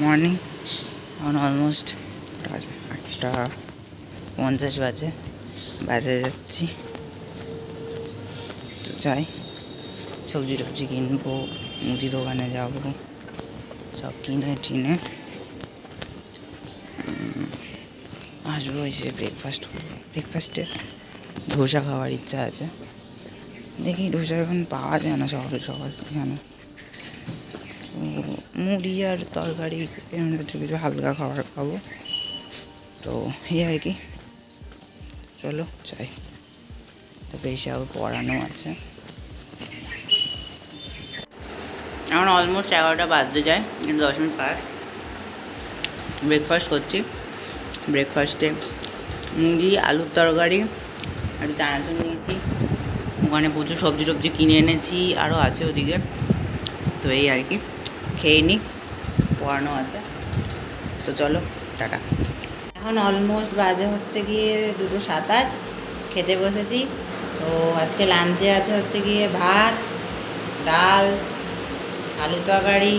Morning. এখন almost 8:50 বাজে, বাজারে যাচ্ছি। তো যাই, সবজি টবজি কিনবো, মুদি দোকানে যাব, সব কিনে টিনে আসবো, এসে ব্রেকফাস্ট করবো। ব্রেকফাস্টে ধোসা খাওয়ার ইচ্ছা আছে, দেখি ধোসা এখন পাওয়া যায় না সকাল সকাল এখানে। মুড়ি আর তরকারি এমন কিছু হালকা খাবার খাবো। তো এই আর কি, চলো চাই। তারপরে এসে আবার পড়ানো আছে। এখন অলমোস্ট 11টা বাজতে যায়, 10 মিনিট ফার্স্ট ব্রেকফাস্ট করছি। ব্রেকফাস্টে মুড়ি, আলুর তরকারি আর চানাচুর নিয়েছি। ওখানে প্রচুর সবজি টবজি কিনে এনেছি, আরও আছে ওদিকে। তো এই আর কি, খেয়ে নিই, পড়ানো আছে। তো চলো টাটা। এখন অলমোস্ট বাজে হচ্ছে গিয়ে 2:27, খেতে বসেছি। তো আজকে লাঞ্চে আছে হচ্ছে গিয়ে ভাত, ডাল, আলু তরকারি,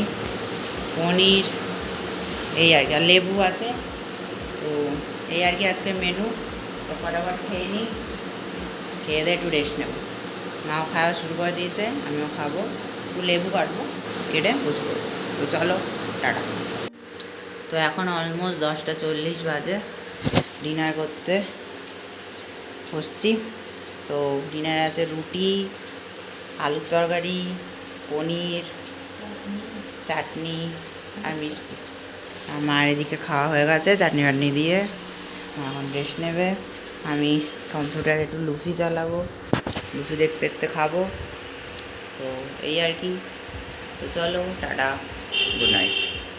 পনির, এই আর কি, আর লেবু আছে। তো এই আর কি আজকে মেনু। তো ফটাফট খেয়ে নিই, খেয়ে দিয়ে একটু রেস্ট নেব। মাও খাওয়া শুরু করে দিয়েছে, আমিও খাবো। একটু লেবু কাটবো, কেটে বসে পড়বো। তো চলো টাটা। তো এখন অলমোস্ট 10:40 বাজে, ডিনার করতে বসছি। তো ডিনারে আছে রুটি, আলুর তরকারি, পনির, চাটনি আর মিষ্টি। আর মায়ের এদিকে খাওয়া হয়ে গেছে চাটনি বাটনি দিয়ে। এখন রেস্ট নেবে, আমি কম্পিউটারে একটু লুফি চালাবো, লুফি দেখতে দেখতে খাবো। তো এই আর কি। তো চলো টাটা, গুড নাইট।